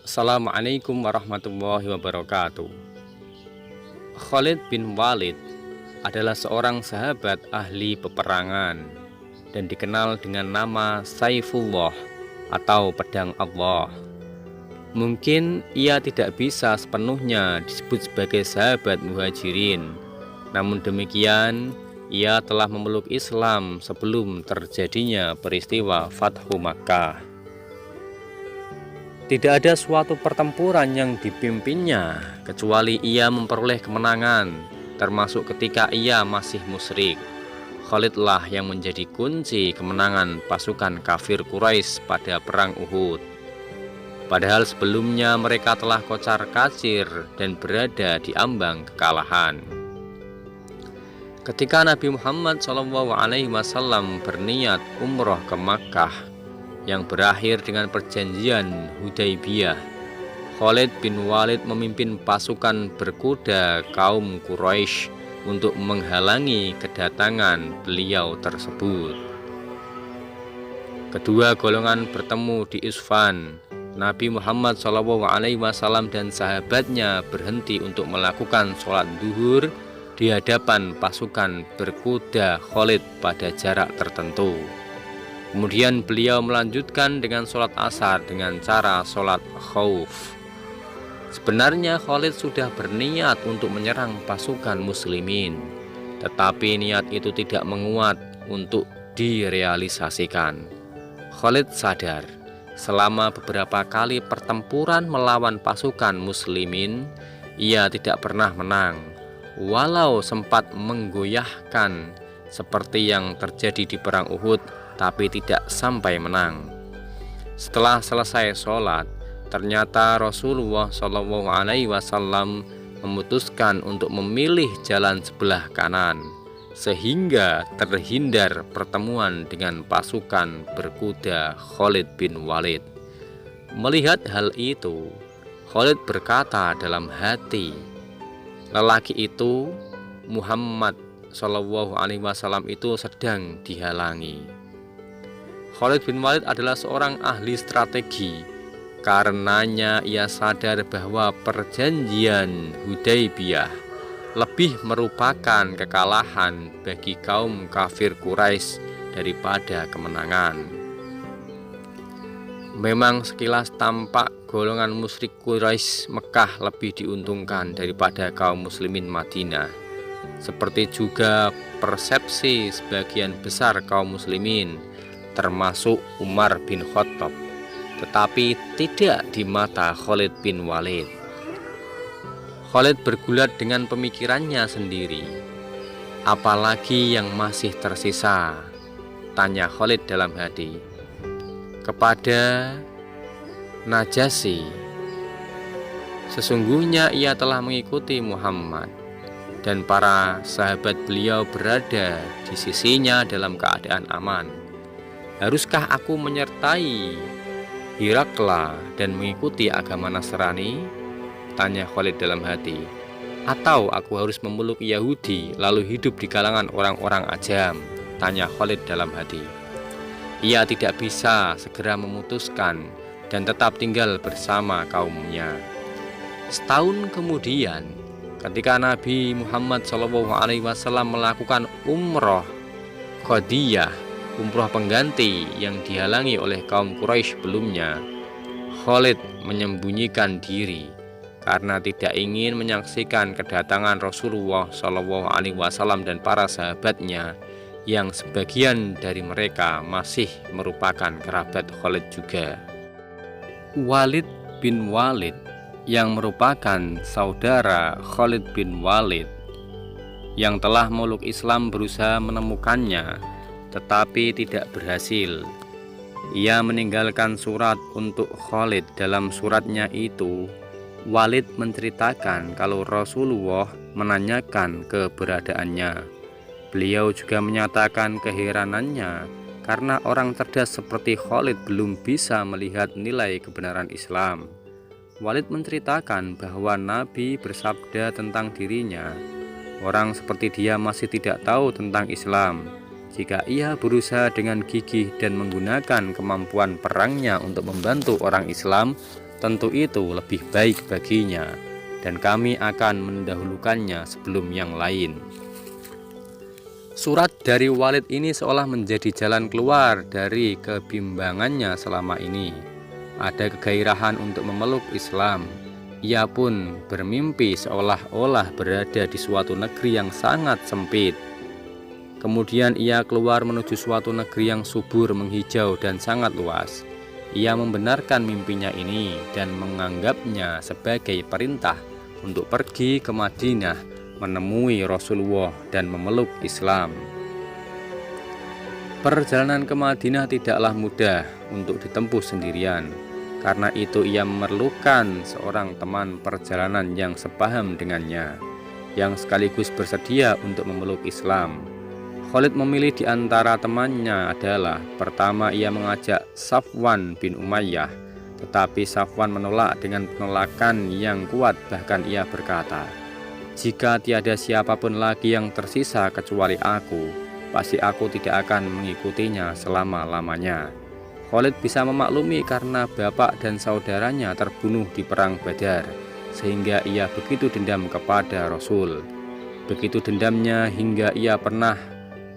Assalamualaikum warahmatullahi wabarakatuh. Khalid bin Walid adalah seorang sahabat ahli peperangan dan dikenal dengan nama Saifullah atau pedang Allah. Mungkin ia tidak bisa sepenuhnya disebut sebagai sahabat muhajirin, namun demikian ia telah memeluk Islam sebelum terjadinya peristiwa Fathu Makkah. Tidak ada suatu pertempuran yang dipimpinnya kecuali ia memperoleh kemenangan, termasuk ketika ia masih musyrik. Khalidlah yang menjadi kunci kemenangan pasukan kafir Quraisy pada perang Uhud. Padahal sebelumnya mereka telah kocar-kacir dan berada di ambang kekalahan. Ketika Nabi Muhammad SAW berniat umroh ke Makkah yang berakhir dengan perjanjian Hudaybiyah, Khalid bin Walid memimpin pasukan berkuda kaum Quraisy untuk menghalangi kedatangan beliau tersebut. Kedua golongan bertemu di Isfan. Nabi Muhammad SAW dan sahabatnya berhenti untuk melakukan sholat duhur di hadapan pasukan berkuda Khalid pada jarak tertentu. Kemudian beliau melanjutkan dengan sholat asar dengan cara sholat khauf. Sebenarnya Khalid sudah berniat untuk menyerang pasukan muslimin, tetapi niat itu tidak menguat untuk direalisasikan. Khalid sadar selama beberapa kali pertempuran melawan pasukan muslimin, ia tidak pernah menang, walau sempat menggoyahkan seperti yang terjadi di perang Uhud, tapi tidak sampai menang. Setelah selesai sholat, ternyata Rasulullah SAW memutuskan untuk memilih jalan sebelah kanan, sehingga terhindar pertemuan dengan pasukan berkuda Khalid bin Walid. Melihat hal itu, Khalid berkata dalam hati, lelaki itu, Muhammad SAW itu sedang dihalangi. Khalid bin Walid adalah seorang ahli strategi. Karenanya ia sadar bahwa perjanjian Hudaybiyah lebih merupakan kekalahan bagi kaum kafir Quraisy daripada kemenangan. Memang sekilas tampak golongan musyrik Quraisy Mekah lebih diuntungkan daripada kaum muslimin Madinah. Seperti juga persepsi sebagian besar kaum muslimin, termasuk Umar bin Khattab, tetapi tidak di mata Khalid bin Walid. Khalid bergulat dengan pemikirannya sendiri. Apalagi yang masih tersisa? Tanya Khalid dalam hati. Kepada Najasyi, sesungguhnya ia telah mengikuti Muhammad dan para sahabat beliau berada di sisinya dalam keadaan aman. Haruskah aku menyertai Hirakla dan mengikuti agama Nasrani? Tanya Khalid dalam hati. Atau aku harus memeluk Yahudi lalu hidup di kalangan orang-orang ajam? Tanya Khalid dalam hati. Ia tidak bisa segera memutuskan dan tetap tinggal bersama kaumnya. Setahun kemudian, ketika Nabi Muhammad SAW melakukan umroh Qadiyah, umroh pengganti yang dihalangi oleh kaum Quraisy sebelumnya, Khalid menyembunyikan diri karena tidak ingin menyaksikan kedatangan Rasulullah SAW dan para sahabatnya, yang sebagian dari mereka masih merupakan kerabat Khalid juga. Walid bin Walid yang merupakan saudara Khalid bin Walid yang telah memeluk Islam berusaha menemukannya, tetapi tidak berhasil. Ia meninggalkan surat untuk Khalid. Dalam suratnya itu, Walid menceritakan kalau Rasulullah menanyakan keberadaannya. Beliau juga menyatakan keheranannya karena orang cerdas seperti Khalid belum bisa melihat nilai kebenaran Islam. Walid menceritakan bahwa Nabi bersabda tentang dirinya, orang seperti dia masih tidak tahu tentang Islam. Jika ia berusaha dengan gigih dan menggunakan kemampuan perangnya untuk membantu orang Islam, tentu itu lebih baik baginya, dan kami akan mendahulukannya sebelum yang lain." Surat dari Walid ini seolah menjadi jalan keluar dari kebimbangannya selama ini. Ada kegairahan untuk memeluk Islam. Ia pun bermimpi seolah-olah berada di suatu negeri yang sangat sempit. Kemudian ia keluar menuju suatu negeri yang subur, menghijau, dan sangat luas. Ia membenarkan mimpinya ini dan menganggapnya sebagai perintah untuk pergi ke Madinah menemui Rasulullah dan memeluk Islam. Perjalanan ke Madinah tidaklah mudah untuk ditempuh sendirian. Karena itu ia memerlukan seorang teman perjalanan yang sepaham dengannya, yang sekaligus bersedia untuk memeluk Islam. Khalid memilih di antara temannya adalah, pertama ia mengajak Safwan bin Umayyah, tetapi Safwan menolak dengan penolakan yang kuat. Bahkan ia berkata, "Jika tiada siapapun lagi yang tersisa kecuali aku, pasti aku tidak akan mengikutinya selama-lamanya." Khalid bisa memaklumi karena bapak dan saudaranya terbunuh di perang Badar, sehingga ia begitu dendam kepada Rasul. Begitu dendamnya hingga ia pernah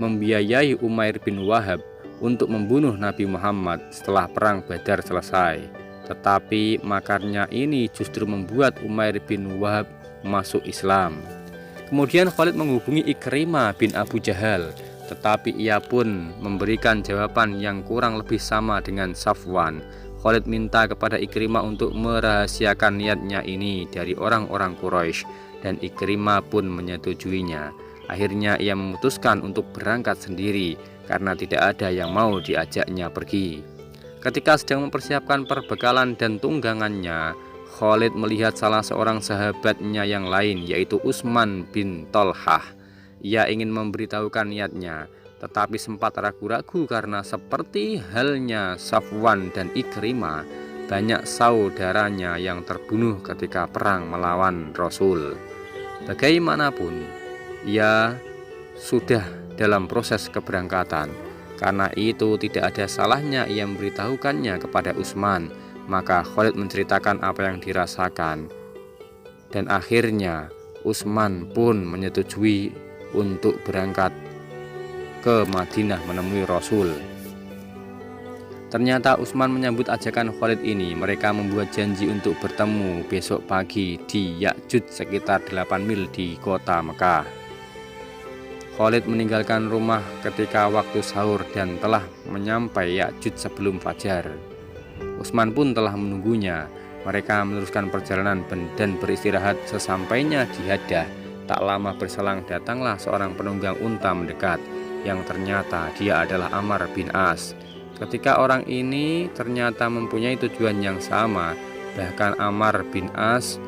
membiayai Umair bin Wahab untuk membunuh Nabi Muhammad setelah perang Badar selesai. Tetapi makarnya ini justru membuat Umair bin Wahab masuk Islam. Kemudian Khalid menghubungi Ikrimah bin Abu Jahal, tetapi ia pun memberikan jawaban yang kurang lebih sama dengan Safwan. Khalid minta kepada Ikrimah untuk merahasiakan niatnya ini dari orang-orang Quraisy, dan Ikrimah pun menyetujuinya. Akhirnya ia memutuskan untuk berangkat sendiri karena tidak ada yang mau diajaknya pergi. Ketika sedang mempersiapkan perbekalan dan tunggangannya, Khalid melihat salah seorang sahabatnya yang lain, yaitu Utsman bin Tolhah. Ia ingin memberitahukan niatnya, tetapi sempat ragu-ragu karena seperti halnya Safwan dan Ikrimah, banyak saudaranya yang terbunuh ketika perang melawan Rasul. Bagaimanapun, ia sudah dalam proses keberangkatan. Karena itu tidak ada salahnya ia memberitahukannya kepada Utsman. Maka Khalid menceritakan apa yang dirasakan, dan akhirnya Utsman pun menyetujui untuk berangkat ke Madinah menemui Rasul. Ternyata Utsman menyambut ajakan Khalid ini. Mereka membuat janji untuk bertemu besok pagi di Ya'juj sekitar 8 mil di kota Mekah. Khalid meninggalkan rumah ketika waktu sahur dan telah menyampai Ya'juj sebelum fajar. Utsman pun telah menunggunya. Mereka meneruskan perjalanan dan beristirahat. Sesampainya di Haddah, tak lama berselang datanglah seorang penunggang unta mendekat, yang ternyata dia adalah Ammar bin As. Ketika orang ini ternyata mempunyai tujuan yang sama, bahkan Ammar bin As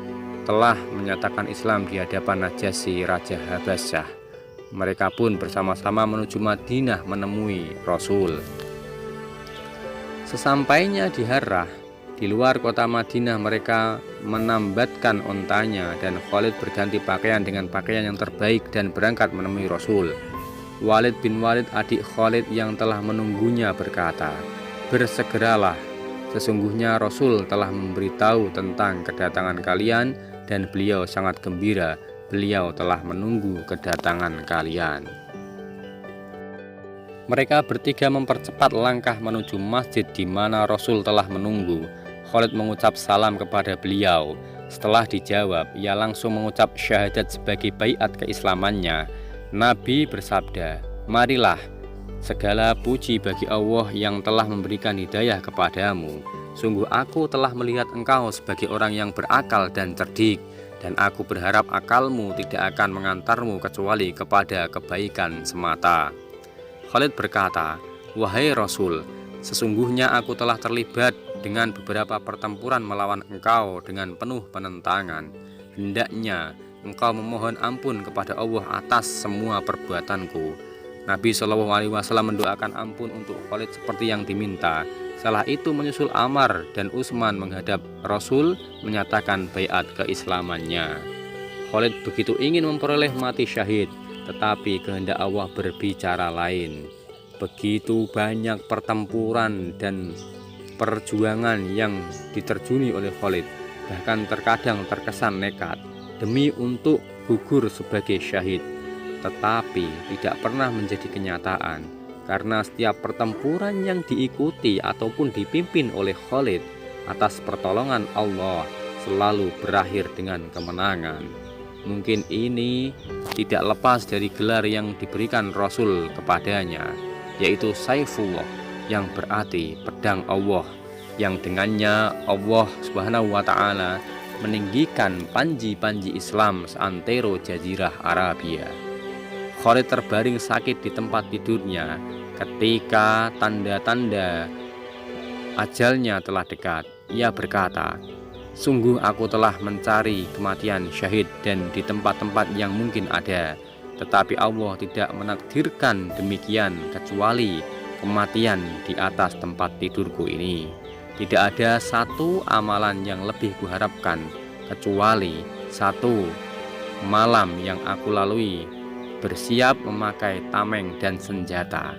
telah menyatakan Islam di hadapan Najasyi, Raja Habasyah. Mereka pun bersama-sama menuju Madinah menemui Rasul. Sesampainya di Harrah, di luar kota Madinah, mereka menambatkan ontanya dan Khalid berganti pakaian dengan pakaian yang terbaik dan berangkat menemui Rasul. Walid bin Walid, adik Khalid yang telah menunggunya, berkata, "Bersegeralah, sesungguhnya Rasul telah memberitahu tentang kedatangan kalian dan beliau sangat gembira. Beliau telah menunggu kedatangan kalian." Mereka bertiga mempercepat langkah menuju masjid di mana Rasul telah menunggu. Khalid mengucap salam kepada beliau. Setelah dijawab, ia langsung mengucap syahadat sebagai baiat keislamannya. Nabi bersabda, "Marilah, segala puji bagi Allah yang telah memberikan hidayah kepadamu. Sungguh aku telah melihat engkau sebagai orang yang berakal dan cerdik, dan aku berharap akalmu tidak akan mengantarmu kecuali kepada kebaikan semata." Khalid berkata, "Wahai Rasul, sesungguhnya aku telah terlibat dengan beberapa pertempuran melawan engkau dengan penuh penentangan. Hendaknya engkau memohon ampun kepada Allah atas semua perbuatanku." Nabi SAW mendoakan ampun untuk Khalid seperti yang diminta. Setelah itu menyusul Ammar dan Utsman menghadap Rasul menyatakan baiat keislamannya. Khalid begitu ingin memperoleh mati syahid, tetapi kehendak Allah berbicara lain. Begitu banyak pertempuran dan perjuangan yang diterjuni oleh Khalid bahkan terkadang terkesan nekat demi untuk gugur sebagai syahid, tetapi tidak pernah menjadi kenyataan karena setiap pertempuran yang diikuti ataupun dipimpin oleh Khalid atas pertolongan Allah selalu berakhir dengan kemenangan. Mungkin ini tidak lepas dari gelar yang diberikan Rasul kepadanya, yaitu Saifullah, yang berarti pedang Allah, yang dengannya Allah Subhanahu wa Ta'ala meninggikan panji-panji Islam seantero jazirah Arabia. Khalid terbaring sakit di tempat tidurnya ketika tanda-tanda ajalnya telah dekat. Ia berkata, "Sungguh aku telah mencari kematian syahid dan di tempat-tempat yang mungkin ada, tetapi Allah tidak menakdirkan demikian kecuali kematian di atas tempat tidurku ini. Tidak ada satu amalan yang lebih kuharapkan kecuali satu malam yang aku lalui bersiap memakai tameng dan senjata.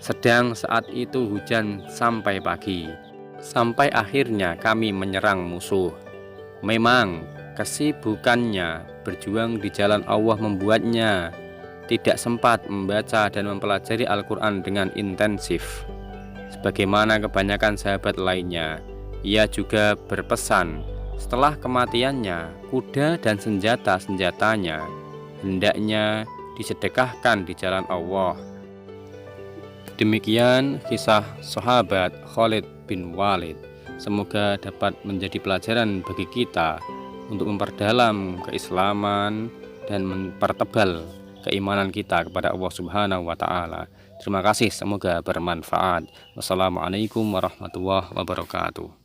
Sedang saat itu hujan sampai pagi, sampai akhirnya kami menyerang musuh. Memang kesibukannya berjuang di jalan Allah membuatnya tidak sempat membaca dan mempelajari Al-Quran dengan intensif. Sebagaimana kebanyakan sahabat lainnya, ia juga berpesan setelah kematiannya kuda dan senjata-senjatanya hendaknya disedekahkan di jalan Allah." Demikian kisah sahabat Khalid bin Walid. Semoga dapat menjadi pelajaran bagi kita untuk memperdalam keislaman dan mempertebal keimanan kita kepada Allah Subhanahu wa Ta'ala. Terima kasih, semoga bermanfaat. Wassalamualaikum warahmatullahi wabarakatuh.